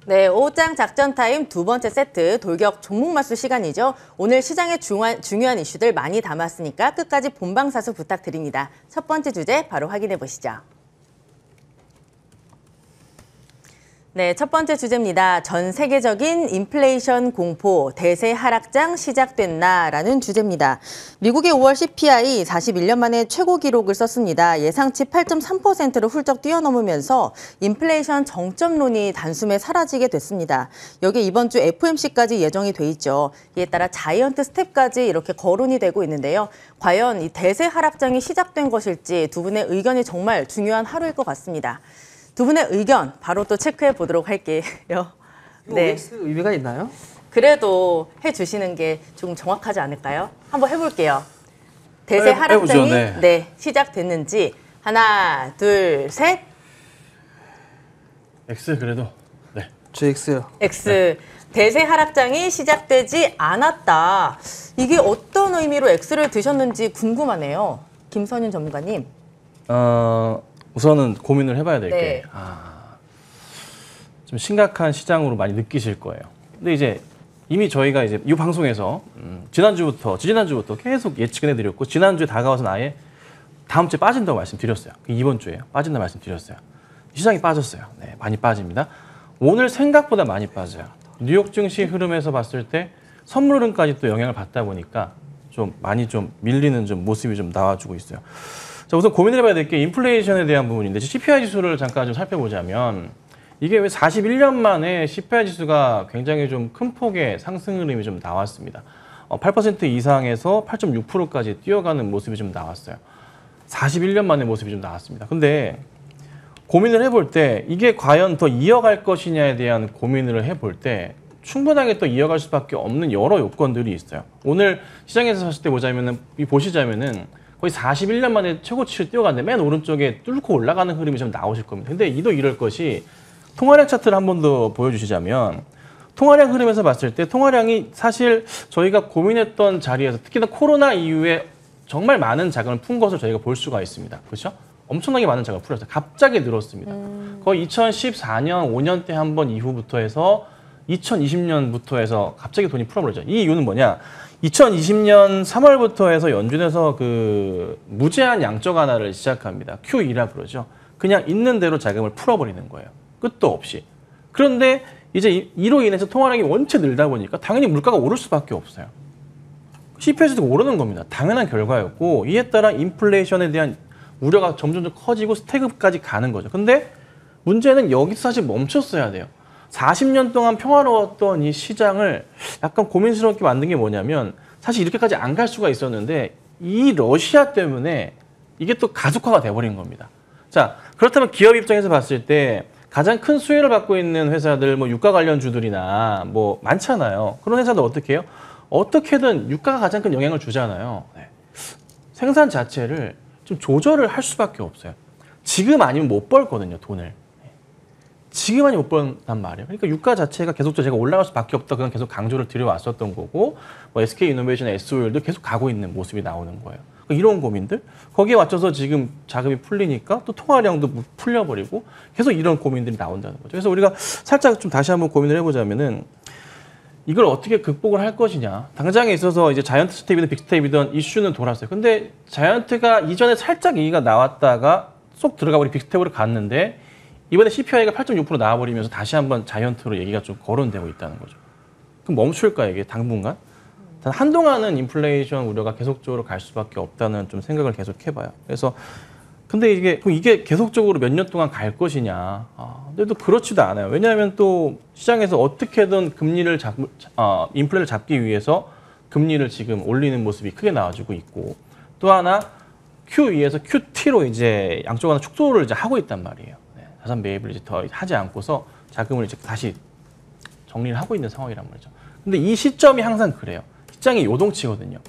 네, 오후장 작전 타임 두 번째 세트 돌격 종목 마수 시간이죠. 오늘 시장의 중요한 이슈들 많이 담았으니까 끝까지 본방사수 부탁드립니다. 첫 번째 주제 바로 확인해 보시죠. 네, 첫 번째 주제입니다. 전 세계적인 인플레이션 공포, 대세 하락장 시작됐나라는 주제입니다. 미국의 5월 CPI 41년 만에 최고 기록을 썼습니다. 예상치 8.3%를 훌쩍 뛰어넘으면서 인플레이션 정점론이 단숨에 사라지게 됐습니다. 여기에 이번 주 FOMC까지 예정이 돼 있죠. 이에 따라 자이언트 스텝까지 이렇게 거론이 되고 있는데요. 과연 이 대세 하락장이 시작된 것일지 두 분의 의견이 정말 중요한 하루일 것 같습니다. 두 분의 의견 바로 또 체크해 보도록 할게요. 네. OX 의미가 있나요? 그래도 해주시는 게 좀 정확하지 않을까요? 한번 해볼게요. 대세 하락장이 네, 시작됐는지 하나, 둘, 셋. X 그래도 네. 저 X요. X. 네. 대세 하락장이 시작되지 않았다. 이게 어떤 의미로 X를 드셨는지 궁금하네요. 김선윤 전문가님. 우선은 고민을 해봐야 될 게 네. 좀 심각한 시장으로 많이 느끼실 거예요. 근데 이제 이미 저희가 이제 이 방송에서 지난주부터 계속 예측을 해드렸고 지난주에 다가와서는 아예 다음 주에 빠진다고 말씀드렸어요. 이번 주에 빠진다고 말씀드렸어요. 시장이 빠졌어요. 네, 많이 빠집니다. 오늘 생각보다 많이 빠져요. 뉴욕 증시 흐름에서 봤을 때 선물 흐름까지 또 영향을 받다 보니까 좀 많이 좀 밀리는 좀 모습이 좀 나와주고 있어요. 자, 우선 고민을 해봐야 될 게 인플레이션에 대한 부분인데 CPI 지수를 잠깐 좀 살펴보자면 이게 왜 41년 만에 CPI 지수가 굉장히 좀 큰 폭의 상승 흐름이 좀 나왔습니다. 8% 이상에서 8.6%까지 뛰어가는 모습이 좀 나왔어요. 41년 만의 모습이 좀 나왔습니다. 근데 고민을 해볼 때 이게 과연 더 이어갈 것이냐에 대한 고민을 해볼 때 충분하게 또 이어갈 수밖에 없는 여러 요건들이 있어요. 오늘 시장에서 봤을 때 보시자면은 거의 41년 만에 최고치를 뛰어갔는데 맨 오른쪽에 뚫고 올라가는 흐름이 좀 나오실 겁니다. 근데 이도 이럴 것이 통화량 차트를 한 번 더 보여주시자면 통화량 흐름에서 봤을 때 통화량이 사실 저희가 고민했던 자리에서 특히나 코로나 이후에 정말 많은 자금을 푼 것을 저희가 볼 수가 있습니다. 그렇죠? 엄청나게 많은 자금을 풀었어요. 갑자기 늘었습니다. 거의 2014년, 5년 때 한 번 이후부터 해서 2020년부터 해서 갑자기 돈이 풀어버렸죠. 이 이유는 뭐냐? 2020년 3월부터 해서 연준에서 그 무제한 양적 완화를 시작합니다. QE라 그러죠. 그냥 있는 대로 자금을 풀어버리는 거예요. 끝도 없이. 그런데 이제 이로 인해서 통화량이 원체 늘다 보니까 당연히 물가가 오를 수밖에 없어요. CPI도 오르는 겁니다. 당연한 결과였고 이에 따라 인플레이션에 대한 우려가 점점 커지고 스태그까지 가는 거죠. 근데 문제는 여기서 사실 멈췄어야 돼요. 40년 동안 평화로웠던 이 시장을 약간 고민스럽게 만든 게 뭐냐면 사실 이렇게까지 안 갈 수가 있었는데 이 러시아 때문에 이게 또 가속화가 돼버린 겁니다. 자, 그렇다면 기업 입장에서 봤을 때 가장 큰 수혜를 받고 있는 회사들, 뭐 유가 관련주들이나 뭐 많잖아요. 그런 회사들 어떻게 해요? 어떻게든 유가가 가장 큰 영향을 주잖아요. 네. 생산 자체를 좀 조절을 할 수밖에 없어요. 지금 아니면 못 벌거든요, 돈을. 지금 아니면 못 번단 말이에요. 그러니까 유가 자체가 계속적으로 제가 올라갈 수밖에 없다. 그건 계속 강조를 드려왔었던 거고, 뭐 SK이노베이션, SO일도 계속 가고 있는 모습이 나오는 거예요. 이런 고민들 거기에 맞춰서 지금 자금이 풀리니까 또 통화량도 풀려버리고 계속 이런 고민들이 나온다는 거죠. 그래서 우리가 살짝 좀 다시 한번 고민을 해보자면은 이걸 어떻게 극복을 할 것이냐. 당장에 있어서 이제 자이언트 스텝이든 빅스텝이든 이슈는 돌았어요. 근데 자이언트가 이전에 살짝 얘기가 나왔다가 쏙 들어가 버리 빅스텝으로 갔는데 이번에 CPI가 8.6% 나와버리면서 다시 한번 자이언트로 얘기가 좀 거론되고 있다는 거죠. 그럼 멈출까 이게 당분간? 한동안은 인플레이션 우려가 계속적으로 갈 수밖에 없다는 좀 생각을 계속 해봐요. 그래서 근데 이게 계속적으로 몇 년 동안 갈 것이냐. 근데 또 그렇지도 않아요. 왜냐하면 또 시장에서 어떻게든 인플레를 잡기 위해서 금리를 지금 올리는 모습이 크게 나와주고 있고 또 하나 QE에서 QT로 이제 양쪽 하나 축소를 이제 하고 있단 말이에요. 네, 자산 매입을 이제 더 하지 않고서 자금을 이제 다시 정리를 하고 있는 상황이란 말이죠. 근데 이 시점이 항상 그래요. 시장이 요동치거든요.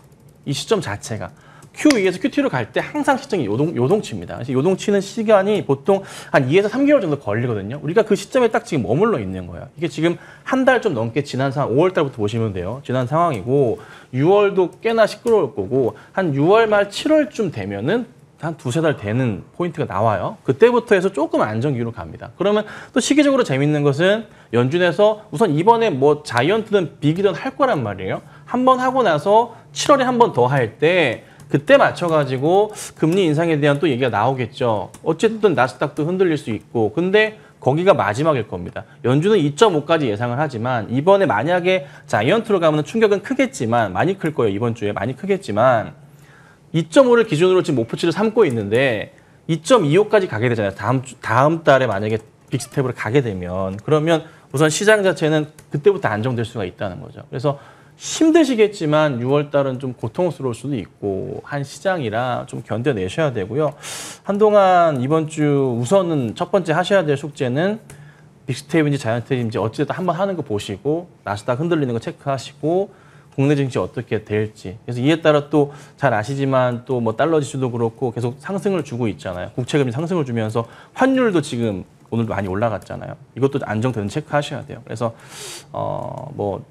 이 시점 자체가. QE에서 QT로 갈 때 항상 시장이 요동치입니다. 그래서 요동치는 시간이 보통 한 2에서 3개월 정도 걸리거든요. 우리가 그 시점에 딱 지금 머물러 있는 거예요. 이게 지금 한 달 좀 넘게 지난 상황, 5월 달부터 보시면 돼요. 지난 상황이고 6월도 꽤나 시끄러울 거고 한 6월 말 7월쯤 되면은 한 두세 달 되는 포인트가 나와요. 그때부터 해서 조금 안정 기류로 갑니다. 그러면 또 시기적으로 재밌는 것은 연준에서 우선 이번에 뭐 자이언트든 빅이든 할 거란 말이에요. 한 번 하고 나서 7월에 한 번 더 할 때 그때 맞춰가지고 금리 인상에 대한 또 얘기가 나오겠죠. 어쨌든 나스닥도 흔들릴 수 있고. 근데 거기가 마지막일 겁니다. 연준은 2.5까지 예상을 하지만 이번에 만약에 자이언트로 가면 충격은 크겠지만 많이 클 거예요. 이번 주에 많이 크겠지만 2.5를 기준으로 지금 목표치를 삼고 있는데 2.25까지 가게 되잖아요. 다음 달에 만약에 빅스텝으로 가게 되면 그러면 우선 시장 자체는 그때부터 안정될 수가 있다는 거죠. 그래서 힘드시겠지만 6월 달은 좀 고통스러울 수도 있고 한 시장이라 좀 견뎌내셔야 되고요. 한동안 이번 주 우선은 첫 번째 하셔야 될 숙제는 빅스텝인지 자이언트인지 어찌됐든 한번 하는 거 보시고 나스닥 흔들리는 거 체크하시고 국내 증시 어떻게 될지. 그래서 이에 따라 또 잘 아시지만 또 뭐 달러 지수도 그렇고 계속 상승을 주고 있잖아요. 국채금리 상승을 주면서 환율도 지금 오늘도 많이 올라갔잖아요. 이것도 안정되는 체크하셔야 돼요. 그래서 뭐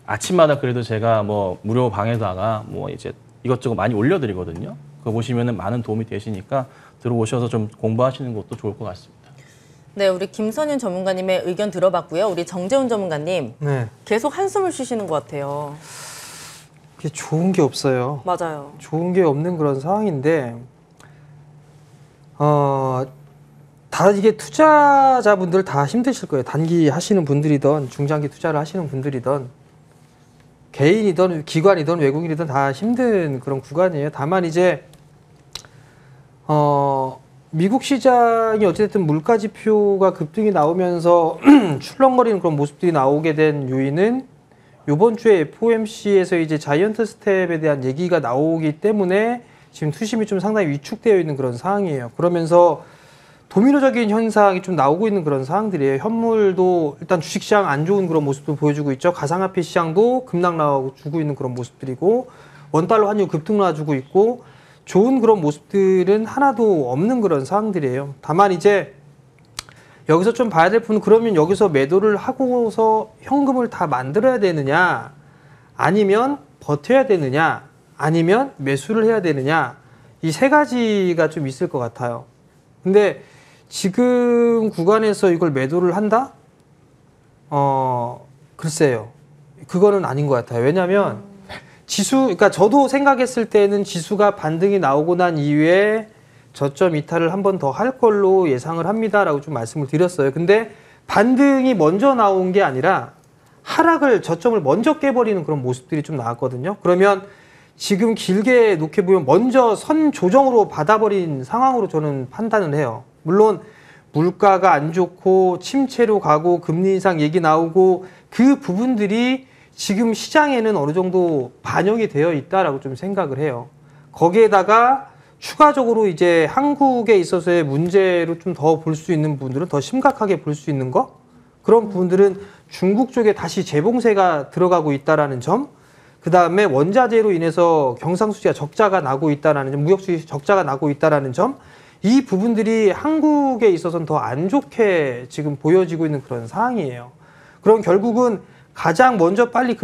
아침마다 그래도 제가 뭐 무료 방에다가 뭐 이제 이것저것 많이 올려드리거든요. 그거 보시면은 많은 도움이 되시니까 들어오셔서 좀 공부하시는 것도 좋을 것 같습니다. 네, 우리 김선윤 전문가님의 의견 들어봤고요. 우리 정재훈 전문가님 네. 계속 한숨을 쉬시는 것 같아요. 그게 좋은 게 없어요. 맞아요. 좋은 게 없는 그런 상황인데 다 이게 투자자분들 다 힘드실 거예요. 단기 하시는 분들이든 중장기 투자를 하시는 분들이든 개인이든 기관이든 외국인이든 다 힘든 그런 구간이에요. 다만 이제 미국 시장이 어쨌든 물가 지표가 급등이 나오면서 출렁거리는 그런 모습들이 나오게 된 요인은 이번 주에 FOMC에서 이제 자이언트 스텝에 대한 얘기가 나오기 때문에 지금 투심이 좀 상당히 위축되어 있는 그런 상황이에요. 그러면서 도미노적인 현상이 좀 나오고 있는 그런 상황들이에요. 현물도 일단 주식시장 안 좋은 그런 모습도 보여주고 있죠. 가상화폐 시장도 급락 나와주고 있는 그런 모습들이고 원달러 환율 급등 나와주고 있고 좋은 그런 모습들은 하나도 없는 그런 상황들이에요. 다만 이제 여기서 좀 봐야 될 부분은 그러면 여기서 매도를 하고서 현금을 다 만들어야 되느냐 아니면 버텨야 되느냐 아니면 매수를 해야 되느냐 이 세 가지가 좀 있을 것 같아요. 근데 지금 구간에서 이걸 매도를 한다? 글쎄요. 그거는 아닌 것 같아요. 왜냐하면 지수, 그러니까 저도 생각했을 때는 지수가 반등이 나오고 난 이후에 저점 이탈을 한 번 더 할 걸로 예상을 합니다라고 좀 말씀을 드렸어요. 근데 반등이 먼저 나온 게 아니라 하락을 저점을 먼저 깨버리는 그런 모습들이 좀 나왔거든요. 그러면 지금 길게 놓게 보면 먼저 선 조정으로 받아버린 상황으로 저는 판단을 해요. 물론 물가가 안 좋고 침체로 가고 금리 인상 얘기 나오고 그 부분들이 지금 시장에는 어느 정도 반영이 되어 있다라고 좀 생각을 해요. 거기에다가 추가적으로 이제 한국에 있어서의 문제로 좀 더 볼 수 있는 부분들은 더 심각하게 볼 수 있는 거? 그런 부분들은 중국 쪽에 다시 재봉쇄가 들어가고 있다라는 점, 그 다음에 원자재로 인해서 경상수지가 적자가 나고 있다라는 점, 무역수지 적자가 나고 있다라는 점, 이 부분들이 한국에 있어서는 더 안 좋게 지금 보여지고 있는 그런 상황이에요. 그럼 결국은 가장 먼저 빨리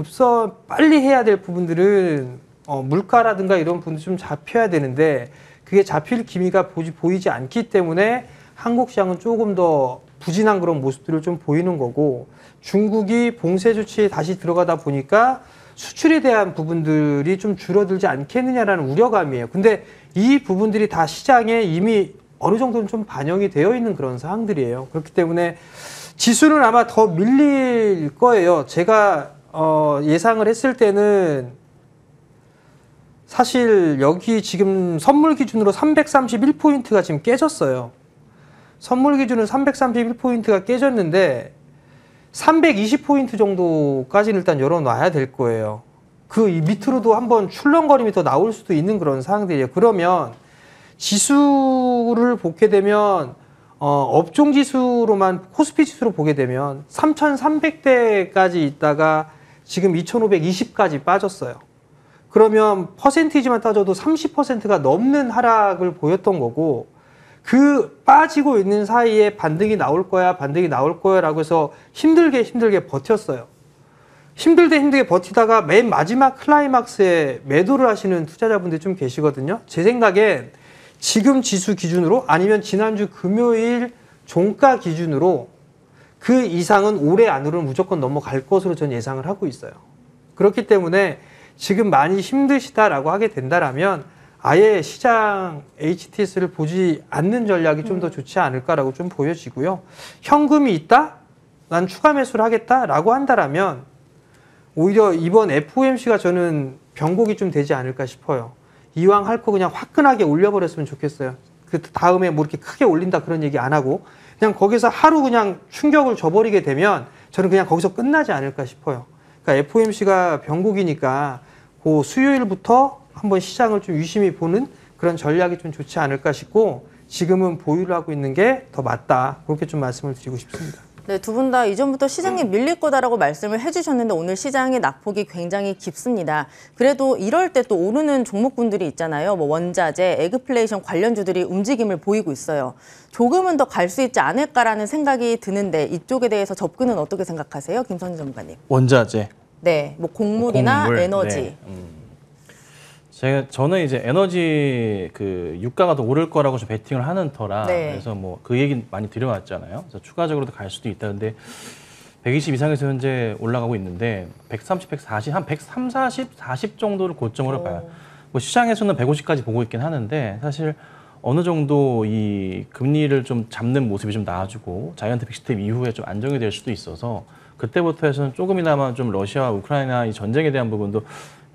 해야 될 부분들은 물가라든가 이런 부분들이 좀 잡혀야 되는데 그게 잡힐 기미가 보이지 않기 때문에 한국 시장은 조금 더 부진한 그런 모습들을 좀 보이는 거고 중국이 봉쇄 조치에 다시 들어가다 보니까 수출에 대한 부분들이 좀 줄어들지 않겠느냐라는 우려감이에요. 근데 이 부분들이 다 시장에 이미 어느 정도는 좀 반영이 되어 있는 그런 상황들이에요. 그렇기 때문에 지수는 아마 더 밀릴 거예요. 제가 예상을 했을 때는 사실 여기 지금 선물 기준으로 331포인트가 지금 깨졌어요. 선물 기준은 331포인트가 깨졌는데 320포인트 정도까지는 일단 열어놔야 될 거예요. 그 밑으로도 한번 출렁거림이 더 나올 수도 있는 그런 상황들이에요. 그러면 지수를 보게 되면 업종 지수로만 코스피 지수로 보게 되면 3,300대까지 있다가 지금 2,520까지 빠졌어요. 그러면 퍼센티지만 따져도 30%가 넘는 하락을 보였던 거고 그 빠지고 있는 사이에 반등이 나올 거야 라고 해서 힘들게 버텼어요. 힘들게 버티다가 맨 마지막 클라이막스에 매도를 하시는 투자자분들이 좀 계시거든요. 제 생각엔 지금 지수 기준으로 아니면 지난주 금요일 종가 기준으로 그 이상은 올해 안으로는 무조건 넘어갈 것으로 전 예상을 하고 있어요. 그렇기 때문에 지금 많이 힘드시다라고 하게 된다라면 아예 시장 HTS를 보지 않는 전략이 좀 더 좋지 않을까라고 좀 보여지고요. 현금이 있다? 난 추가 매수를 하겠다라고 한다라면 오히려 이번 FOMC가 저는 변곡이 좀 되지 않을까 싶어요. 이왕 할 거 그냥 화끈하게 올려버렸으면 좋겠어요. 그 다음에 뭐 이렇게 크게 올린다 그런 얘기 안 하고 그냥 거기서 하루 그냥 충격을 줘버리게 되면 저는 그냥 거기서 끝나지 않을까 싶어요. 그러니까 FOMC가 변곡이니까 그 수요일부터 한번 시장을 좀 유심히 보는 그런 전략이 좀 좋지 않을까 싶고 지금은 보유를 하고 있는 게 더 맞다. 그렇게 좀 말씀을 드리고 싶습니다. 네, 두 분 다 이전부터 시장이 밀릴 거다라고 말씀을 해주셨는데 오늘 시장의 낙폭이 굉장히 깊습니다. 그래도 이럴 때 또 오르는 종목군들이 있잖아요. 뭐 원자재, 에그플레이션 관련주들이 움직임을 보이고 있어요. 조금은 더 갈 수 있지 않을까라는 생각이 드는데 이쪽에 대해서 접근은 어떻게 생각하세요, 김선진 전문가님? 원자재. 네, 뭐 곡물이나 곡물, 에너지. 네. 저는 이제 에너지 그 유가가 더 오를 거라고 좀 베팅을 하는 터라 네. 그래서 뭐 그 얘기 많이 드려왔잖아요. 그래서 추가적으로도 갈 수도 있다. 근데 120 이상에서 현재 올라가고 있는데 130, 140, 한 130, 40 정도를 고점으로 봐요. 뭐 시장에서는 150까지 보고 있긴 하는데 사실 어느 정도 이 금리를 좀 잡는 모습이 좀 나아지고 자이언트 빅스텝 이후에 좀 안정이 될 수도 있어서 그때부터 해서는 조금이나마 좀 러시아와 우크라이나 이 전쟁에 대한 부분도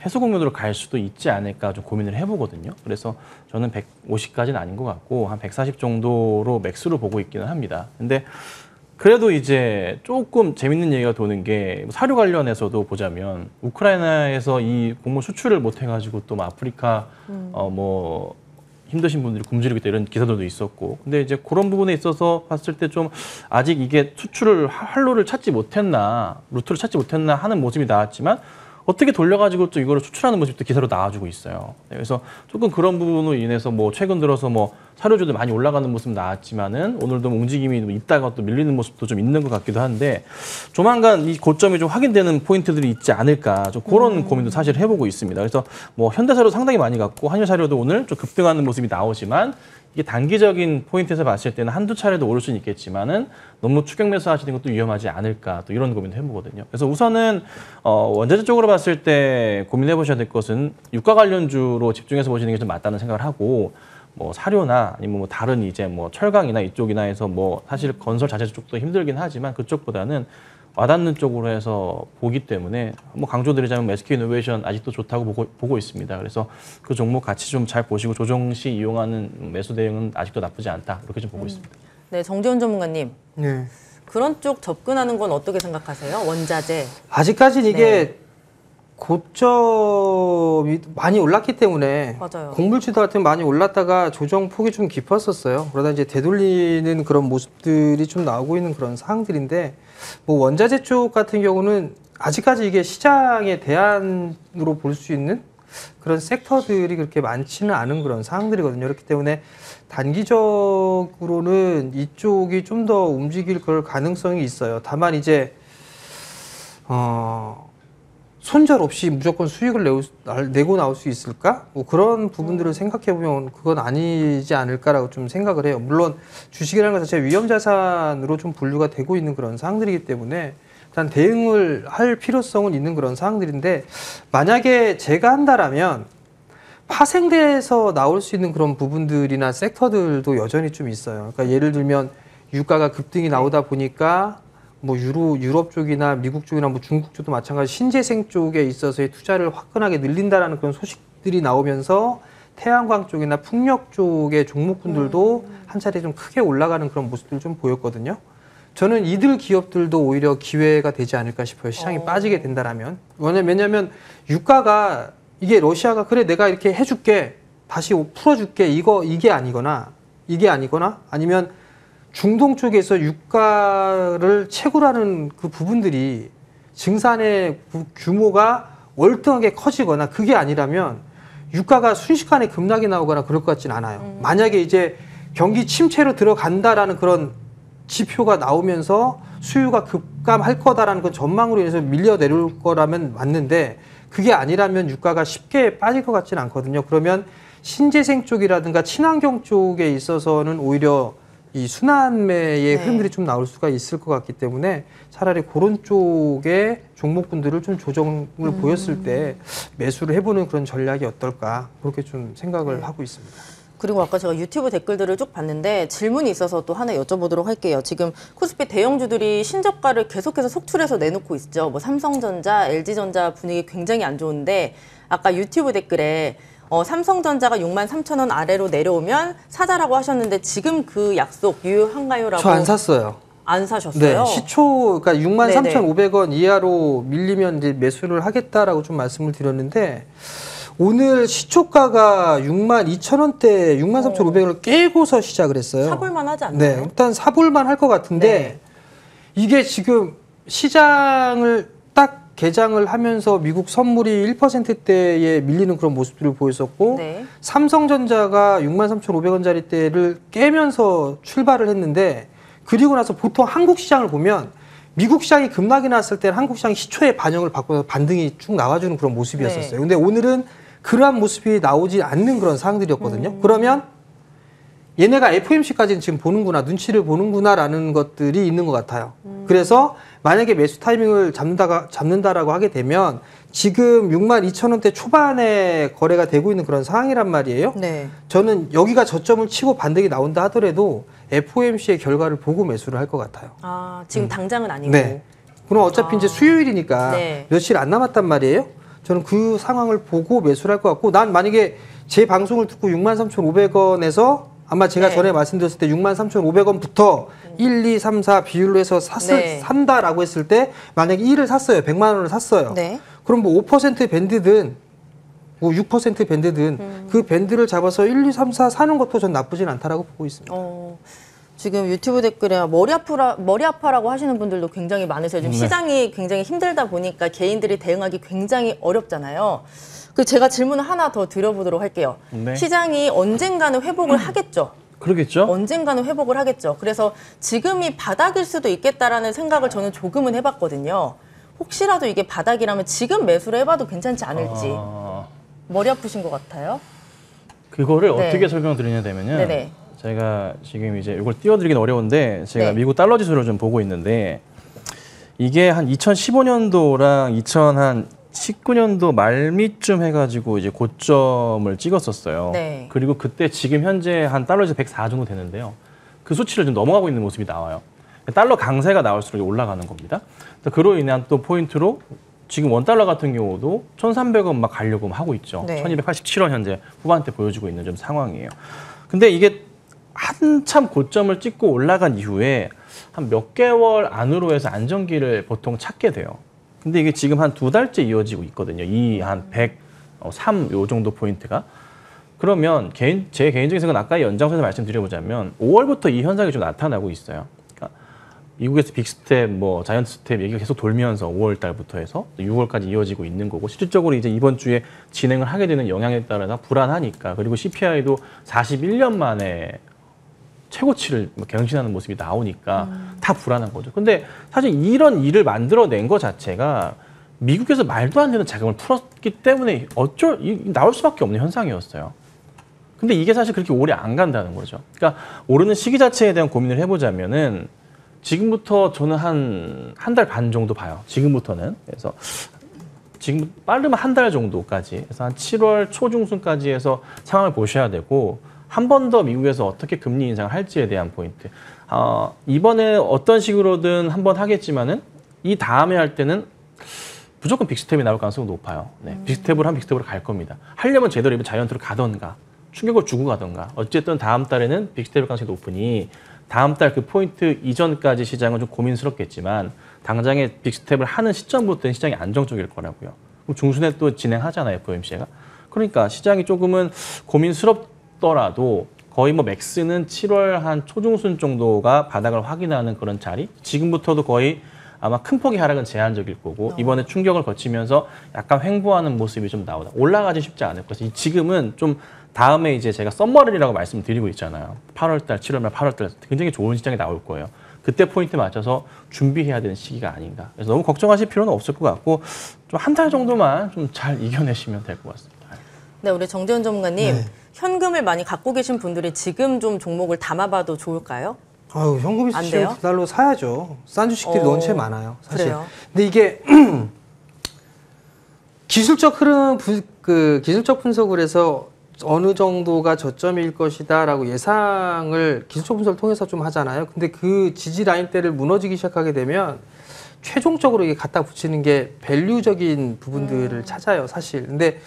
해소 국면으로 갈 수도 있지 않을까 좀 고민을 해보거든요. 그래서 저는 150까지는 아닌 것 같고 한 140 정도로 맥스로 보고 있기는 합니다. 근데 그래도 이제 조금 재밌는 얘기가 도는 게 사료 관련해서도 보자면 우크라이나에서 이 곡물 수출을 못 해가지고 또 뭐 아프리카 뭐 힘드신 분들이 굶주리고 있다 이런 기사들도 있었고 근데 이제 그런 부분에 있어서 봤을 때 좀 아직 이게 수출을 활로를 찾지 못했나 루트를 찾지 못했나 하는 모습이 나왔지만 어떻게 돌려가지고 또 이거를 수출하는 모습도 기사로 나와주고 있어요. 그래서 조금 그런 부분으로 인해서 뭐 최근 들어서 뭐 사료주들 많이 올라가는 모습 나왔지만은 오늘도 움직임이 있다가 또 밀리는 모습도 좀 있는 것 같기도 한데 조만간 이 고점이 좀 확인되는 포인트들이 있지 않을까 좀 그런 고민도 사실 해보고 있습니다. 그래서 뭐 현대사료 상당히 많이 갔고 한일사료도 오늘 좀 급등하는 모습이 나오지만 이게 단기적인 포인트에서 봤을 때는 한두 차례도 오를 수는 있겠지만은 너무 추격 매수 하시는 것도 위험하지 않을까 또 이런 고민도 해보거든요. 그래서 우선은 원자재 쪽으로 봤을 때 고민해 보셔야 될 것은 유가 관련주로 집중해서 보시는 게 좀 맞다는 생각을 하고 뭐 사료나 아니면 뭐 다른 이제 뭐 철강이나 이쪽이나 해서 뭐 사실 건설 자재 쪽도 힘들긴 하지만 그쪽보다는 와닿는 쪽으로 해서 보기 때문에 뭐 강조드리자면 SK 이노베이션 아직도 좋다고 보고 있습니다. 그래서 그 종목 같이 좀 잘 보시고 조정 시 이용하는 매수 대응은 아직도 나쁘지 않다. 이렇게 좀 보고 있습니다. 네, 정재훈 전문가님. 네. 그런 쪽 접근하는 건 어떻게 생각하세요? 원자재. 아직까지는 이게 네. 고점이 많이 올랐기 때문에 맞아요. 곡물주도 같은 많이 올랐다가 조정 폭이 좀 깊었었어요. 그러다 이제 되돌리는 그런 모습들이 좀 나오고 있는 그런 상황들인데 뭐 원자재 쪽 같은 경우는 아직까지 이게 시장의 대안으로 볼 수 있는 그런 섹터들이 그렇게 많지는 않은 그런 상황들이거든요. 그렇기 때문에 단기적으로는 이쪽이 좀 더 움직일 그럴 가능성이 있어요. 다만 이제 손절 없이 무조건 수익을 내고 나올 수 있을까? 뭐 그런 부분들을 생각해 보면 그건 아니지 않을까라고 좀 생각을 해요. 물론 주식이라는 것 자체가 위험 자산으로 좀 분류가 되고 있는 그런 상황들이기 때문에 일단 대응을 할 필요성은 있는 그런 상황들인데 만약에 제가 한다라면 파생돼서 나올 수 있는 그런 부분들이나 섹터들도 여전히 좀 있어요. 그러니까 예를 들면 유가가 급등이 나오다 보니까 뭐 유럽 쪽이나 미국 쪽이나 뭐 중국 쪽도 마찬가지 신재생 쪽에 있어서의 투자를 화끈하게 늘린다라는 그런 소식들이 나오면서 태양광 쪽이나 풍력 쪽의 종목군들도 한 차례 좀 크게 올라가는 그런 모습들을 좀 보였거든요. 저는 이들 기업들도 오히려 기회가 되지 않을까 싶어요. 시장이 빠지게 된다라면. 왜냐면 유가가 이게 러시아가 그래 내가 이렇게 해줄게 다시 풀어줄게 이게 아니거나 아니면 중동 쪽에서 유가를 채굴하는 그 부분들이 증산의 규모가 월등하게 커지거나 그게 아니라면 유가가 순식간에 급락이 나오거나 그럴 것 같진 않아요. 만약에 이제 경기 침체로 들어간다라는 그런 지표가 나오면서 수요가 급감할 거다라는 그 전망으로 인해서 밀려 내려올 거라면 맞는데 그게 아니라면 유가가 쉽게 빠질 것 같지는 않거든요. 그러면 신재생 쪽이라든가 친환경 쪽에 있어서는 오히려 이 순환매의 흐름들이 좀 나올 수가 있을 것 같기 때문에 차라리 그런 쪽의 종목군들을 좀 조정을 보였을 때 매수를 해보는 그런 전략이 어떨까 그렇게 좀 생각을 하고 있습니다. 그리고 아까 제가 유튜브 댓글들을 쭉 봤는데 질문이 있어서 또 하나 여쭤보도록 할게요. 지금 코스피 대형주들이 신저가를 계속해서 속출해서 내놓고 있죠. 뭐 삼성전자, LG전자 분위기 굉장히 안 좋은데 아까 유튜브 댓글에 삼성전자가 63,000원 아래로 내려오면 사자라고 하셨는데 지금 그 약속 유효한가요?라고. 저 안 샀어요. 안 사셨어요? 네, 시초 그러니까 63,500원 이하로 밀리면 이제 매수를 하겠다라고 좀 말씀을 드렸는데 오늘 시초가가 62,000원대 63,500원을 깨고서 시작을 했어요. 사볼만 하지 않나요? 네, 일단 사볼만 할 것 같은데 이게 지금 시장을 딱 개장을 하면서 미국 선물이 1%대에 밀리는 그런 모습들을 보였었고 삼성전자가 63,500원짜리대를 깨면서 출발을 했는데 그리고 나서 보통 한국 시장을 보면 미국 시장이 급락이 났을 때는 한국 시장이 시초에 반영을 받고 반등이 쭉 나와주는 그런 모습이었었어요. 근데 오늘은 그러한 모습이 나오지 않는 그런 상황들이었거든요. 그러면 얘네가 FOMC까지는 지금 보는구나, 눈치를 보는구나라는 것들이 있는 것 같아요. 그래서 만약에 매수 타이밍을 잡는다라고 하게 되면 지금 62,000원대 초반에 거래가 되고 있는 그런 상황이란 말이에요. 네. 저는 여기가 저점을 치고 반등이 나온다 하더라도 FOMC의 결과를 보고 매수를 할 것 같아요. 아, 지금 당장은 아니고. 네. 그럼 어차피 이제 수요일이니까 네. 며칠 안 남았단 말이에요. 저는 그 상황을 보고 매수를 할 것 같고 난 만약에 제 방송을 듣고 63,500원에서 아마 제가 전에 말씀드렸을 때 63,500원부터 1, 2, 3, 4 비율로 해서 산다라고 했을 때 만약에 1을 샀어요. 100만 원을 샀어요. 그럼 뭐 5% 밴드든 뭐 6% 밴드든 그 밴드를 잡아서 1, 2, 3, 4 사는 것도 전 나쁘진 않다라고 보고 있습니다. 지금 유튜브 댓글에 머리 아파라고 하시는 분들도 굉장히 많으세요. 지금 시장이 굉장히 힘들다 보니까 개인들이 대응하기 굉장히 어렵잖아요. 그 제가 질문을 하나 더 드려보도록 할게요. 시장이 언젠가는 회복을 하겠죠. 그러겠죠. 언젠가는 회복을 하겠죠. 그래서 지금이 바닥일 수도 있겠다라는 생각을 저는 조금은 해봤거든요. 혹시라도 이게 바닥이라면 지금 매수를 해봐도 괜찮지 않을지. 머리 아프신 것 같아요. 그거를 어떻게 설명드리냐 되면요. 제가 지금 이제 이걸 띄워드리긴 어려운데 제가 미국 달러 지수를 좀 보고 있는데 이게 한 2015년도랑 2019년도 말미쯤 해가지고 이제 고점을 찍었었어요. 그리고 그때 지금 현재 한 달러 지수 104 정도 되는데요. 그 수치를 좀 넘어가고 있는 모습이 나와요. 달러 강세가 나올수록 올라가는 겁니다. 그로 인한 또 포인트로 지금 원달러 같은 경우도 1,300원 막 가려고 하고 있죠. 1,287원 현재 후반대 보여주고 있는 좀 상황이에요. 근데 이게 한참 고점을 찍고 올라간 이후에 한 몇 개월 안으로 해서 안정기를 보통 찾게 돼요. 근데 이게 지금 한 2달째 이어지고 있거든요. 이 한 103 요 정도 포인트가. 그러면 제 개인적인 생각은 아까 연장선에서 말씀드려보자면 5월부터 이 현상이 좀 나타나고 있어요. 그러니까 미국에서 빅스텝, 뭐 자이언트 스텝 얘기가 계속 돌면서 5월 달부터 해서 6월까지 이어지고 있는 거고 실질적으로 이제 이번 주에 진행을 하게 되는 영향에 따라서 불안하니까 그리고 CPI도 41년 만에 최고치를 경신하는 모습이 나오니까 다 불안한 거죠. 근데 사실 이런 일을 만들어낸 것 자체가 미국에서 말도 안 되는 자금을 풀었기 때문에 나올 수밖에 없는 현상이었어요. 근데 이게 사실 그렇게 오래 안 간다는 거죠. 그러니까 오르는 시기 자체에 대한 고민을 해보자면은 지금부터 저는 한 달 반 정도 봐요. 지금부터는. 그래서 지금 빠르면 한 달 정도까지 해서 한 7월 초중순까지 해서 상황을 보셔야 되고 한 번 더 미국에서 어떻게 금리 인상을 할지에 대한 포인트. 이번에 어떤 식으로든 한 번 하겠지만은 이 다음에 할 때는 무조건 빅스텝이 나올 가능성이 높아요. 빅스텝으로 갈 겁니다. 하려면 제대로 자이언트로 가던가 충격을 주고 가던가 어쨌든 다음 달에는 빅스텝일 가능성이 높으니 다음 달 그 포인트 이전까지 시장은 좀 고민스럽겠지만 당장에 빅스텝을 하는 시점부터는 시장이 안정적일 거라고요. 그럼 중순에 또 진행하잖아요, FOMC가. 그러니까 시장이 조금은 고민스럽더라도 거의 뭐 맥스는 7월 한 초중순 정도가 바닥을 확인하는 그런 자리. 지금부터도 거의 아마 큰 폭의 하락은 제한적일 거고 이번에 충격을 거치면서 약간 횡보하는 모습이 좀 나오다. 올라가기 쉽지 않을 것이. 지금은 좀 다음에 이제 제가 썸머리라고 말씀드리고 있잖아요. 8월달, 7월말, 8월달 굉장히 좋은 시장이 나올 거예요. 그때 포인트 맞춰서 준비해야 되는 시기가 아닌가. 그래서 너무 걱정하실 필요는 없을 것 같고 좀 한 달 정도만 좀 잘 이겨내시면 될 것 같습니다. 네, 우리 정재훈 전문가님. 현금을 많이 갖고 계신 분들이 지금 좀 종목을 담아봐도 좋을까요? 아유, 현금 안 있으시면 돼요? 그날로 사야죠. 싼 주식들이 너무 채 많아요, 사실. 그래요? 근데 이게 기술적 흐름, 기술적 분석을 해서 어느 정도가 저점일 것이다라고 예상을 기술적 분석을 통해서 좀 하잖아요. 근데 그 지지 라인대를 무너지기 시작하게 되면 최종적으로 이게 갖다 붙이는 게 밸류적인 부분들을 찾아요, 사실. 근데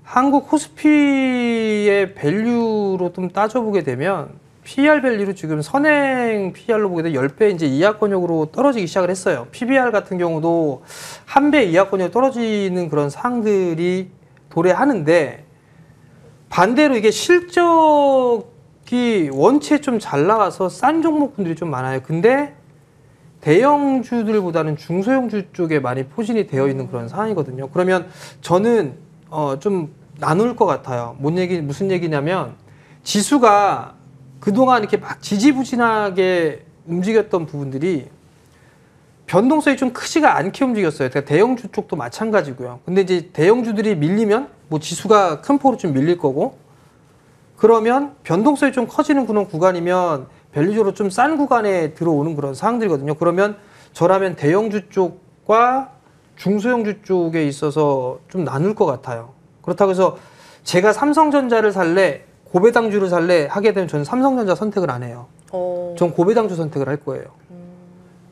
한국 코스피의 밸류로 좀 따져보게 되면 PER 밸류로 지금 선행 PER로 보게 되면 10배 이제 이하권역으로 떨어지기 시작을 했어요. PBR 같은 경우도 1배 이하권역으로 떨어지는 그런 상황들이 도래하는데 반대로 이게 실적이 원체 좀 잘 나가서 싼 종목분들이 좀 많아요. 근데 대형주들보다는 중소형주 쪽에 많이 포진이 되어 있는 그런 상황이거든요. 그러면 저는 좀 나눌 것 같아요. 무슨 얘기냐면 지수가 그동안 이렇게 막 지지부진하게 움직였던 부분들이 변동성이 좀 크지가 않게 움직였어요. 그러니까 대형주 쪽도 마찬가지고요. 근데 이제 대형주들이 밀리면 뭐 지수가 큰 폭으로 좀 밀릴 거고 그러면 변동성이 좀 커지는 그런 구간이면 밸류적으로 좀 싼 구간에 들어오는 그런 상황들이거든요. 그러면 저라면 대형주 쪽과 중소형주 쪽에 있어서 좀 나눌 것 같아요. 그렇다고 해서 제가 삼성전자를 살래, 고배당주를 살래 하게 되면 저는 삼성전자 선택을 안 해요. 전 고배당주 선택을 할 거예요.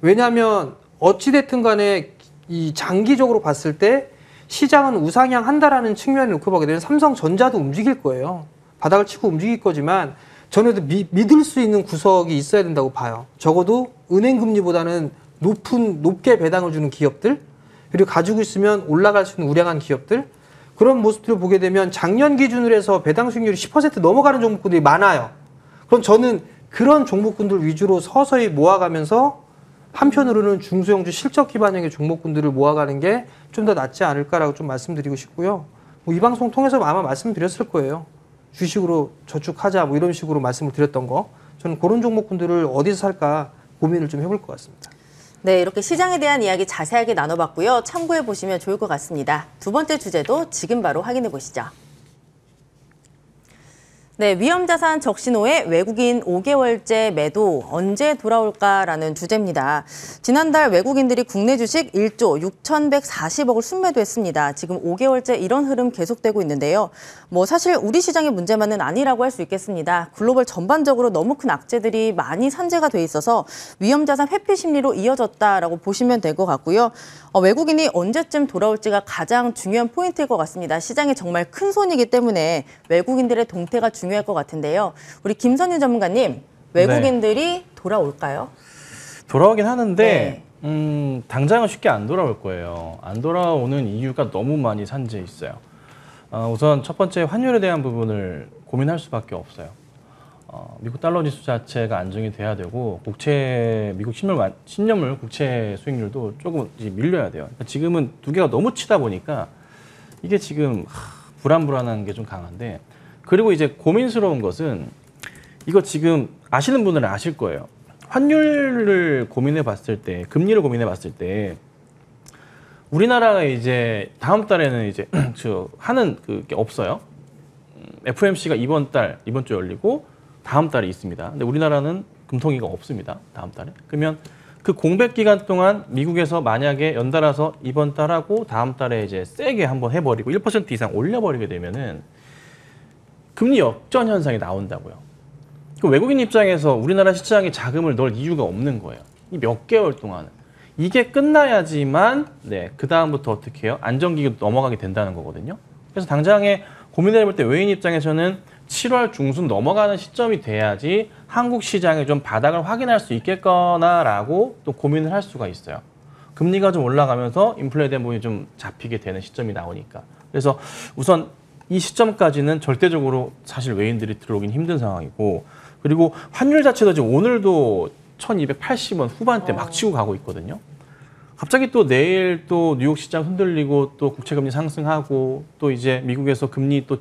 왜냐하면 어찌됐든 간에 이 장기적으로 봤을 때 시장은 우상향 한다라는 측면을 놓고 보게 되면 삼성전자도 움직일 거예요. 바닥을 치고 움직일 거지만 저는 믿을 수 있는 구석이 있어야 된다고 봐요. 적어도 은행 금리보다는 높게 배당을 주는 기업들, 그리고 가지고 있으면 올라갈 수 있는 우량한 기업들, 그런 모습들을 보게 되면 작년 기준으로 해서 배당 수익률이 10% 넘어가는 종목군들이 많아요. 그럼 저는 그런 종목군들 위주로 서서히 모아가면서 한편으로는 중소형주 실적 기반형의 종목군들을 모아가는 게 좀 더 낫지 않을까라고 좀 말씀드리고 싶고요. 뭐 이 방송 통해서 아마 말씀드렸을 거예요. 주식으로 저축하자 뭐 이런 식으로 말씀을 드렸던 거. 저는 그런 종목군들을 어디서 살까 고민을 좀 해볼 것 같습니다. 네, 이렇게 시장에 대한 이야기 자세하게 나눠봤고요. 참고해 보시면 좋을 것 같습니다. 두 번째 주제도 지금 바로 확인해 보시죠. 네, 위험자산 적신호에 외국인 5개월째 매도 언제 돌아올까라는 주제입니다. 지난달 외국인들이 국내 주식 1조 6,140억을 순매도했습니다. 지금 5개월째 이런 흐름 계속되고 있는데요. 뭐 사실 우리 시장의 문제만은 아니라고 할 수 있겠습니다. 글로벌 전반적으로 너무 큰 악재들이 많이 산재가 돼 있어서 위험자산 회피 심리로 이어졌다라고 보시면 될 것 같고요. 외국인이 언제쯤 돌아올지가 가장 중요한 포인트일 것 같습니다. 시장이 정말 큰 손이기 때문에 외국인들의 동태가 중요할 것 같은데요. 우리 김선유 전문가님, 외국인들이 돌아올까요? 돌아오긴 하는데 네. 당장은 쉽게 안 돌아올 거예요. 안 돌아오는 이유가 너무 많이 산재해 있어요. 우선 첫 번째 환율에 대한 부분을 고민할 수밖에 없어요. 미국 달러 지수 자체가 안정이 돼야 되고 미국 10년물 국채 수익률도 조금 이제 밀려야 돼요. 그러니까 지금은 두 개가 너무 치다 보니까 이게 지금 불안한 게 좀 강한데, 그리고 이제 고민스러운 것은 이거 지금 아시는 분들은 아실 거예요. 환율을 고민해 봤을 때, 금리를 고민해 봤을 때 우리나라가 이제 다음 달에는 이제 하는 그게 없어요. FOMC가 이번 주 열리고 다음 달에 있습니다. 근데 우리나라는 금통위가 없습니다. 다음 달에. 그러면 그 공백 기간 동안 미국에서 만약에 연달아서 이번 달하고 다음 달에 이제 세게 한번 해버리고 1% 이상 올려버리게 되면은 금리 역전 현상이 나온다고요. 그럼 외국인 입장에서 우리나라 시장에 자금을 넣을 이유가 없는 거예요. 이 몇 개월 동안은. 이게 끝나야지만 그 다음부터 어떻게 해요? 안정기기로 넘어가게 된다는 거거든요. 그래서 당장에 고민을 해볼 때 외인 입장에서는 7월 중순 넘어가는 시점이 돼야지 한국 시장에 좀 바닥을 확인할 수 있겠거나라고 또 고민을 할 수가 있어요. 금리가 좀 올라가면서 인플레에 대한 부분이 좀 잡히게 되는 시점이 나오니까. 그래서 우선 이 시점까지는 절대적으로 사실 외인들이 들어오긴 힘든 상황이고, 그리고 환율 자체도 지금 오늘도 1280원 후반대 막 치고 가고 있거든요. 갑자기 또 내일 또 뉴욕 시장 흔들리고 또 국채금리 상승하고 또 이제 미국에서 금리 또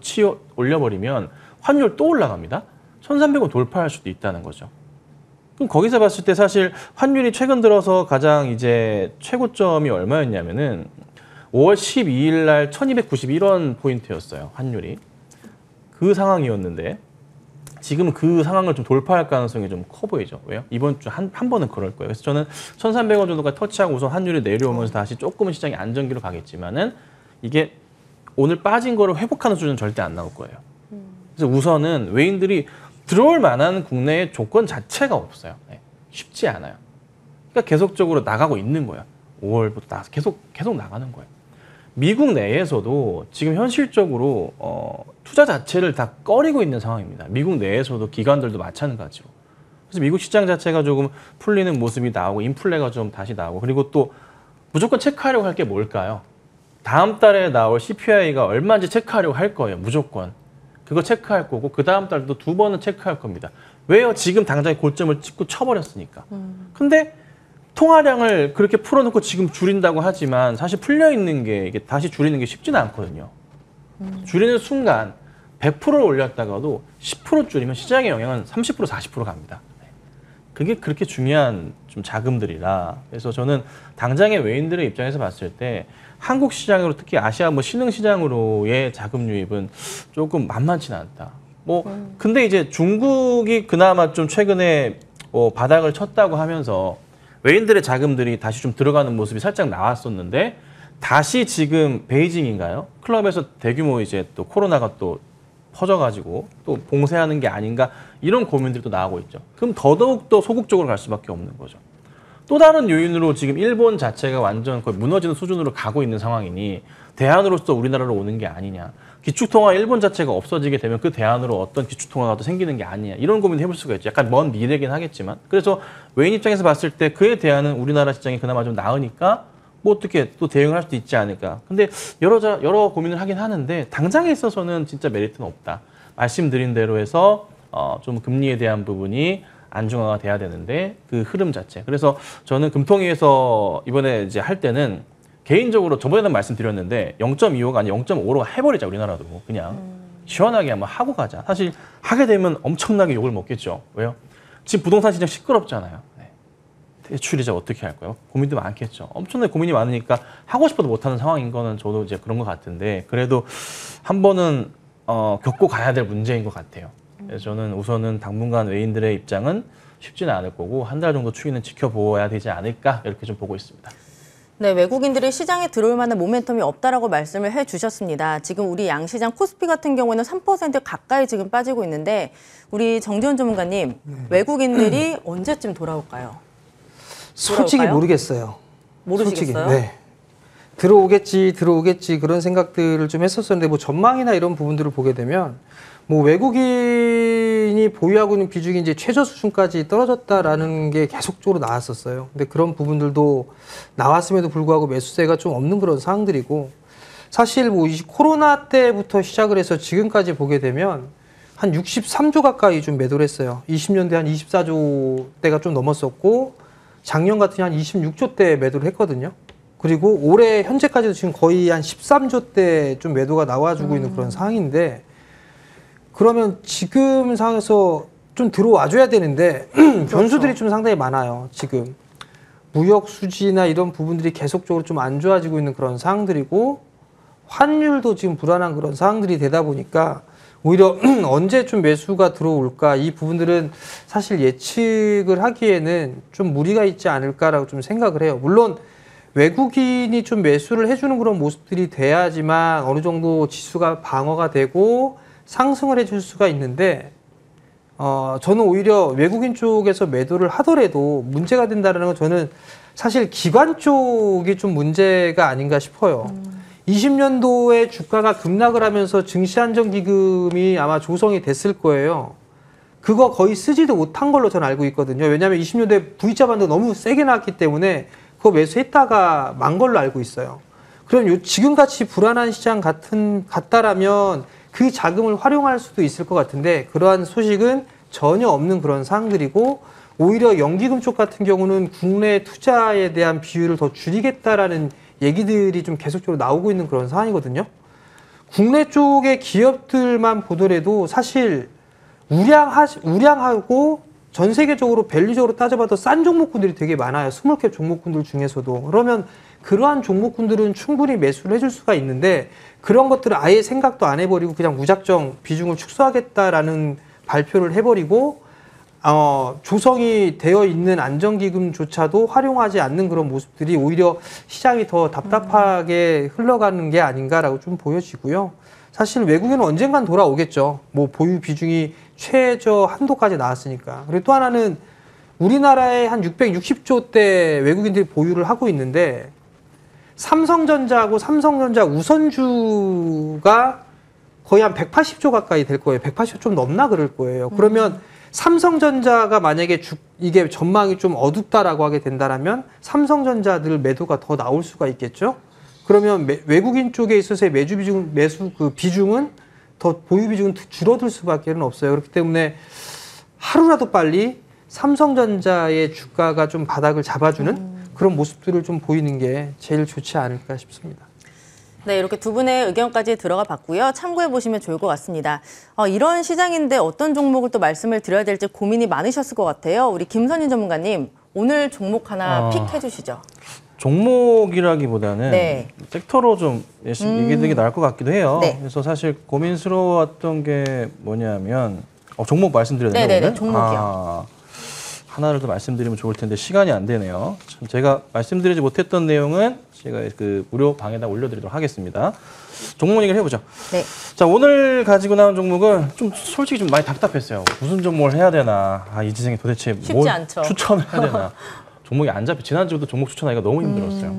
올려버리면 환율 또 올라갑니다. 1,300원 돌파할 수도 있다는 거죠. 그럼 거기서 봤을 때 사실 환율이 최근 들어서 가장 이제 최고점이 얼마였냐면은 5월 12일 날 1,291원 포인트였어요. 환율이. 그 상황이었는데 지금은 그 상황을 좀 돌파할 가능성이 좀 커 보이죠. 왜요? 이번 주 한 번은 그럴 거예요. 그래서 저는 1,300원 정도까지 터치하고 우선 환율이 내려오면서 다시 조금은 시장이 안정기로 가겠지만은 이게 오늘 빠진 거를 회복하는 수준은 절대 안 나올 거예요. 그래서 우선은 외인들이 들어올 만한 국내의 조건 자체가 없어요. 네, 쉽지 않아요. 그러니까 계속적으로 나가고 있는 거예요. 5월부터 계속 나가는 거예요. 미국 내에서도 지금 현실적으로 투자 자체를 다 꺼리고 있는 상황입니다. 미국 내에서도 기관들도 마찬가지로. 그래서 미국 시장 자체가 조금 풀리는 모습이 나오고 인플레가 좀 다시 나오고 그리고 또 무조건 체크하려고 할 게 뭘까요? 다음 달에 나올 CPI가 얼마인지 체크하려고 할 거예요. 무조건. 그거 체크할 거고 그 다음 달도 2번은 체크할 겁니다. 왜요? 지금 당장 고점을 찍고 쳐버렸으니까. 근데 통화량을 그렇게 풀어놓고 지금 줄인다고 하지만 사실 풀려있는 게 이게 다시 줄이는 게 쉽지는 않거든요. 줄이는 순간 100%를 올렸다가도 10% 줄이면 시장의 영향은 30% 40% 갑니다. 그게 그렇게 중요한 좀 자금들이라 그래서 저는 당장의 외인들의 입장에서 봤을 때 한국 시장으로 특히 아시아 뭐 신흥 시장으로의 자금 유입은 조금 만만치는 않다. 근데 이제 중국이 그나마 좀 최근에 바닥을 쳤다고 하면서 외인들의 자금들이 다시 좀 들어가는 모습이 살짝 나왔었는데 다시 지금 베이징인가요? 클럽에서 대규모 이제 또 코로나가 또 퍼져가지고 또 봉쇄하는 게 아닌가 이런 고민들이 또 나오고 있죠. 그럼 더더욱 더 소극적으로 갈 수밖에 없는 거죠. 또 다른 요인으로 지금 일본 자체가 완전 거의 무너지는 수준으로 가고 있는 상황이니 대안으로서 우리나라로 오는 게 아니냐. 기축통화 일본 자체가 없어지게 되면 그 대안으로 어떤 기축통화가 또 생기는 게 아니냐. 이런 고민을 해볼 수가 있죠. 약간 먼 미래긴 하겠지만. 그래서 외인 입장에서 봤을 때 그에 대안은 우리나라 시장이 그나마 좀 나으니까 뭐 어떻게 또 대응을 할 수도 있지 않을까. 근데 여러 고민을 하긴 하는데 당장에 있어서는 진짜 메리트는 없다. 말씀드린 대로 해서 좀 금리에 대한 부분이 안중화가 돼야 되는데 그 흐름 자체. 그래서 저는 금통위에서 이번에 이제 할 때는 개인적으로 저번에도 말씀드렸는데 0.25가 아니라 0.5로 해버리자 우리나라도 그냥 시원하게 한번 하고 가자. 사실 하게 되면 엄청나게 욕을 먹겠죠. 왜요? 지금 부동산 시장 시끄럽잖아요. 네. 대출이자 어떻게 할 거예요? 고민도 많겠죠. 엄청나게 고민이 많으니까 하고 싶어도 못하는 상황인 거는 저도 이제 그런 것 같은데 그래도 한 번은 겪고 가야 될 문제인 것 같아요. 그래서 저는 우선은 당분간 외인들의 입장은 쉽지는 않을 거고 한 달 정도 추이는 지켜보아야 되지 않을까 이렇게 좀 보고 있습니다. 네, 외국인들이 시장에 들어올 만한 모멘텀이 없다라고 말씀을 해주셨습니다. 지금 우리 양시장 코스피 같은 경우에는 3% 가까이 지금 빠지고 있는데 우리 정재훈 전문가님, 외국인들이 언제쯤 돌아올까요? 솔직히 모르겠어요. 모르시겠어요? 솔직히, 네. 들어오겠지 그런 생각들을 좀 했었었는데 뭐 전망이나 이런 부분들을 보게 되면 뭐 외국인이 보유하고 있는 비중이 이제 최저 수준까지 떨어졌다라는 게 계속적으로 나왔었어요. 근데 그런 부분들도 나왔음에도 불구하고 매수세가 좀 없는 그런 상황들이고 사실 뭐 이 코로나 때부터 시작을 해서 지금까지 보게 되면 한 63조 가까이 좀 매도를 했어요. 20년대 한 24조 대가 좀 넘었었고 작년 같은 한 26조 대 매도를 했거든요. 그리고 올해 현재까지도 지금 거의 한 13조 대 좀 매도가 나와주고 있는 그런 상황인데 그러면 지금 상황에서 좀 들어와줘야 되는데 변수들이 좀 상당히 많아요. 지금 무역 수지나 이런 부분들이 계속적으로 좀 안 좋아지고 있는 그런 상황들이고 환율도 지금 불안한 그런 상황들이 되다 보니까 오히려 언제 좀 매수가 들어올까 이 부분들은 사실 예측을 하기에는 좀 무리가 있지 않을까라고 좀 생각을 해요. 물론 외국인이 좀 매수를 해주는 그런 모습들이 돼야지만 어느 정도 지수가 방어가 되고 상승을 해줄 수가 있는데 저는 오히려 외국인 쪽에서 매도를 하더라도 문제가 된다는 건 저는 사실 기관 쪽이 좀 문제가 아닌가 싶어요. 20년도에 주가가 급락을 하면서 증시안정기금이 아마 조성이 됐을 거예요. 그거 거의 쓰지도 못한 걸로 저는 알고 있거든요. 왜냐하면 20년도에 V자 반도 너무 세게 나왔기 때문에 그거 매수했다가 만 걸로 알고 있어요. 그럼 지금같이 불안한 시장 같다라면 그 자금을 활용할 수도 있을 것 같은데 그러한 소식은 전혀 없는 그런 상황들이고 오히려 연기금 쪽 같은 경우는 국내 투자에 대한 비율을 더 줄이겠다라는 얘기들이 좀 계속적으로 나오고 있는 그런 상황이거든요. 국내 쪽의 기업들만 보더라도 사실 우량하고 전 세계적으로 밸류적으로 따져봐도 싼 종목군들이 되게 많아요. 스몰캡 종목군들 중에서도. 그러면 그러한 종목군들은 충분히 매수를 해줄 수가 있는데 그런 것들을 아예 생각도 안 해버리고 그냥 무작정 비중을 축소하겠다라는 발표를 해버리고 조성이 되어 있는 안정기금조차도 활용하지 않는 그런 모습들이 오히려 시장이 더 답답하게 흘러가는 게 아닌가라고 좀 보여지고요. 사실 외국인은 언젠간 돌아오겠죠. 뭐 보유 비중이 최저 한도까지 나왔으니까. 그리고 또 하나는 우리나라에 한 660조 대 외국인들이 보유를 하고 있는데 삼성전자하고 삼성전자 우선주가 거의 한 180조 가까이 될 거예요. 180조 좀 넘나 그럴 거예요. 그러면 삼성전자가 만약에 이게 전망이 좀 어둡다라고 하게 된다라면 삼성전자들 매도가 더 나올 수가 있겠죠. 그러면 외국인 쪽에 있어서의 매수 그 비중은 더 보유 비중은 줄어들 수밖에는 없어요. 그렇기 때문에 하루라도 빨리 삼성전자의 주가가 좀 바닥을 잡아주는 그런 모습들을 좀 보이는 게 제일 좋지 않을까 싶습니다. 네, 이렇게 두 분의 의견까지 들어가 봤고요. 참고해 보시면 좋을 것 같습니다. 이런 시장인데 어떤 종목을 또 말씀을 드려야 될지 고민이 많으셨을 것 같아요. 우리 김선인 전문가님, 오늘 종목 하나 픽해 주시죠. 종목이라기보다는 네. 섹터로 좀 열심히 얘기하는 게 나을 것 같기도 해요. 네. 그래서 사실 고민스러웠던 게 뭐냐면 종목 말씀드려도 돼요? 네네네, 오늘? 종목이요. 하나를 더 말씀드리면 좋을 텐데 시간이 안 되네요. 제가 말씀드리지 못했던 내용은 제가 그 무료 방에다 올려드리도록 하겠습니다. 종목 얘기를 해보죠. 네. 자, 오늘 가지고 나온 종목은 좀 솔직히 좀 많이 답답했어요. 무슨 종목을 해야 되나? 이 세상에 도대체 쉽지 뭘 않죠. 추천을 해야 되나? 종목이 안 잡혀. 지난주부터 종목 추천하기가 너무 힘들었어요.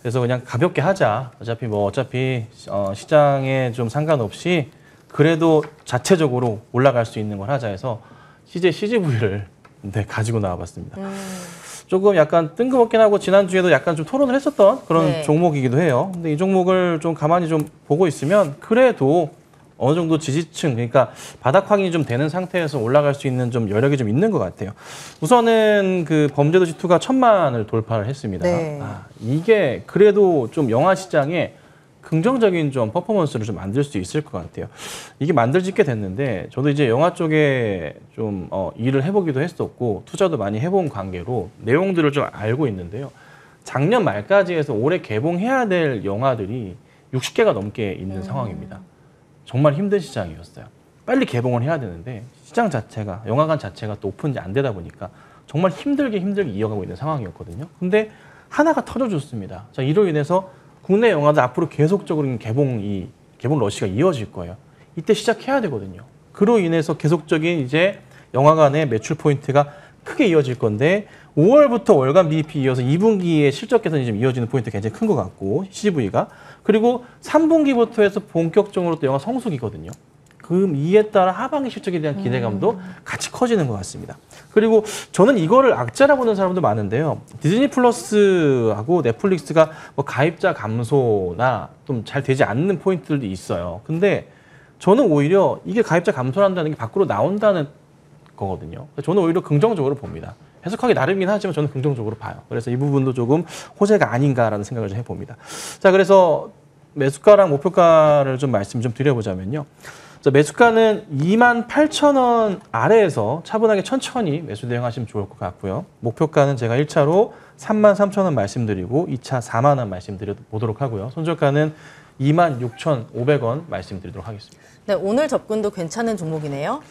그래서 그냥 가볍게 하자. 어차피 시장에 좀 상관없이 그래도 자체적으로 올라갈 수 있는 걸 하자 해서 CJ CGV를 가지고 나와봤습니다. 조금 약간 뜬금없긴 하고 지난주에도 약간 좀 토론을 했었던 그런 네. 종목이기도 해요. 근데 이 종목을 좀 가만히 좀 보고 있으면 그래도 어느 정도 지지층, 그러니까 바닥 확인이 좀 되는 상태에서 올라갈 수 있는 좀 여력이 좀 있는 것 같아요. 우선은 그 범죄도시 2가 1000만을 돌파를 했습니다. 네. 이게 그래도 좀 영화 시장에 긍정적인 좀 퍼포먼스를 좀 만들 수 있을 것 같아요. 이게 만들어지게 됐는데 저도 이제 영화 쪽에 좀 일을 해보기도 했었고 투자도 많이 해본 관계로 내용들을 좀 알고 있는데요. 작년 말까지 해서 올해 개봉해야 될 영화들이 60개가 넘게 있는 상황입니다. 정말 힘든 시장이었어요. 빨리 개봉을 해야 되는데 시장 자체가, 영화관 자체가 또 오픈이 안 되다 보니까 정말 힘들게 이어가고 있는 상황이었거든요. 근데 하나가 터져줬습니다. 자, 이로 인해서 국내 영화도 앞으로 계속적으로 개봉 러시가 이어질 거예요. 이때 시작해야 되거든요. 그로 인해서 계속적인 이제 영화관의 매출 포인트가 크게 이어질 건데 5월부터 월간 BEP 이어서 2분기에 실적 개선이 좀 이어지는 포인트가 굉장히 큰 것 같고 CGV가 그리고 3분기부터 해서 본격적으로 또 영화 성수기거든요. 그럼 이에 따라 하반기 실적에 대한 기대감도 같이 커지는 것 같습니다. 그리고 저는 이거를 악재라 보는 사람도 많은데요. 디즈니 플러스하고 넷플릭스가 뭐 가입자 감소나 좀 잘 되지 않는 포인트들도 있어요. 근데 저는 오히려 이게 가입자 감소한다는 게 밖으로 나온다는 거거든요. 저는 오히려 긍정적으로 봅니다. 해석하기 나름이긴 하지만 저는 긍정적으로 봐요. 그래서 이 부분도 조금 호재가 아닌가라는 생각을 좀 해봅니다. 자, 그래서 매수가랑 목표가를 좀 말씀 좀 드려보자면요. 자, 매수가는 28,000원 아래에서 차분하게 천천히 매수 대응하시면 좋을 것 같고요. 목표가는 제가 1차로 33,000원 말씀드리고 2차 4만 원 말씀드려보도록 하고요. 손절가는 26,500원 말씀드리도록 하겠습니다. 네, 오늘 접근도 괜찮은 종목이네요.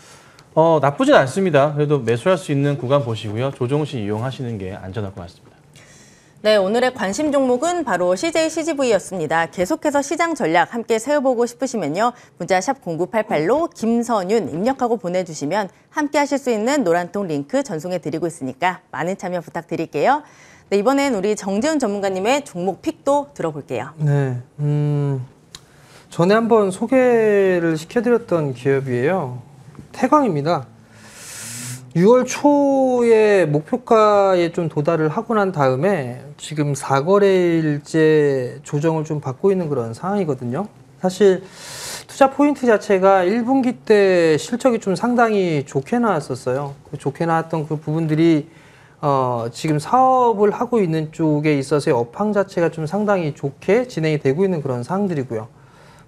나쁘진 않습니다. 그래도 매수할 수 있는 구간 보시고요. 조정 시 이용하시는 게 안전할 것 같습니다. 네, 오늘의 관심 종목은 바로 CJ CGV였습니다. 계속해서 시장 전략 함께 세워보고 싶으시면요. 문자 샵 0988로 김선윤 입력하고 보내주시면 함께 하실 수 있는 노란통 링크 전송해드리고 있으니까 많은 참여 부탁드릴게요. 네, 이번엔 우리 정재훈 전문가님의 종목 픽도 들어볼게요. 네, 전에 한번 소개를 시켜드렸던 기업이에요. 태광입니다. 6월 초에 목표가에 좀 도달을 하고 난 다음에 지금 4거래일째 조정을 좀 받고 있는 그런 상황이거든요. 사실 투자 포인트 자체가 1분기 때 실적이 좀 상당히 좋게 나왔었어요. 좋게 나왔던 그 부분들이 지금 사업을 하고 있는 쪽에 있어서의 업황 자체가 좀 상당히 좋게 진행이 되고 있는 그런 상황들이고요.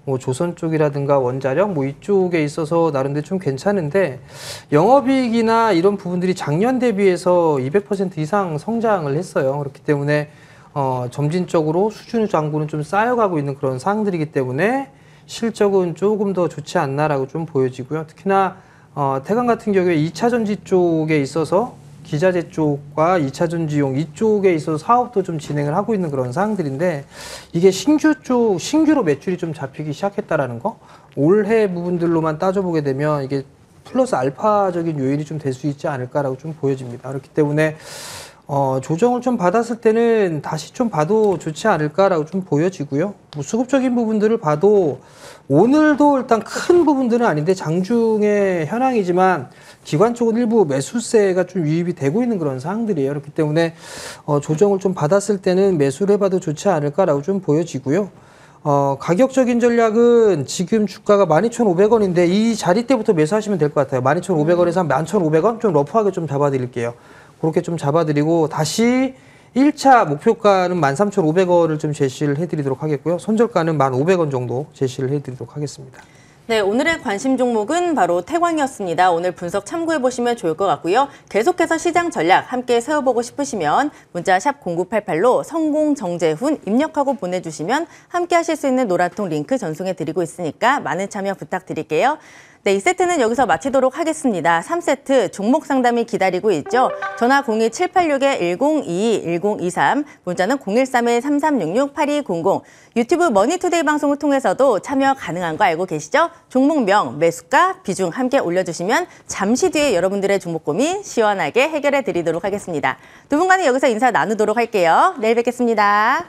뭐 조선 쪽이라든가 원자력 뭐 이쪽에 있어서 나름대로 좀 괜찮은데 영업이익이나 이런 부분들이 작년 대비해서 200% 이상 성장을 했어요. 그렇기 때문에 점진적으로 수준 장부는 좀 쌓여가고 있는 그런 상황들이기 때문에 실적은 조금 더 좋지 않나라고 좀 보여지고요. 특히나 태광 같은 경우에 2차 전지 쪽에 있어서 기자재 쪽과 2차 전지용 이쪽에 있어서 사업도 좀 진행을 하고 있는 그런 상황들인데 이게 신규로 매출이 좀 잡히기 시작했다라는 거 올해 부분들로만 따져보게 되면 이게 플러스 알파적인 요인이 좀 될 수 있지 않을까라고 좀 보여집니다. 그렇기 때문에 조정을 좀 받았을 때는 다시 좀 봐도 좋지 않을까라고 좀 보여지고요. 뭐 수급적인 부분들을 봐도 오늘도 일단 큰 부분들은 아닌데 장중의 현황이지만 기관 쪽은 일부 매수세가 좀 유입이 되고 있는 그런 상황들이에요. 그렇기 때문에 조정을 좀 받았을 때는 매수를 해봐도 좋지 않을까라고 좀 보여지고요. 가격적인 전략은 지금 주가가 12,500원인데 이 자리 때부터 매수하시면 될 것 같아요. 12,500원에서 한 11,500원 좀 러프하게 좀 잡아드릴게요. 그렇게 좀 잡아드리고 다시 1차 목표가는 13,500원을 좀 제시를 해드리도록 하겠고요. 손절가는 1,500원 정도 제시를 해드리도록 하겠습니다. 네, 오늘의 관심 종목은 바로 태광이었습니다. 오늘 분석 참고해보시면 좋을 것 같고요. 계속해서 시장 전략 함께 세워보고 싶으시면 문자 샵 0988로 성공 정재훈 입력하고 보내주시면 함께 하실 수 있는 노란통 링크 전송해드리고 있으니까 많은 참여 부탁드릴게요. 네, 2세트는 여기서 마치도록 하겠습니다. 3세트 종목 상담이 기다리고 있죠. 전화 02786-1022-1023, 문자는 013-3366-8200, 유튜브 머니투데이 방송을 통해서도 참여 가능한 거 알고 계시죠? 종목명, 매수가, 비중 함께 올려주시면 잠시 뒤에 여러분들의 종목 고민 시원하게 해결해 드리도록 하겠습니다. 두 분과는 여기서 인사 나누도록 할게요. 내일 뵙겠습니다.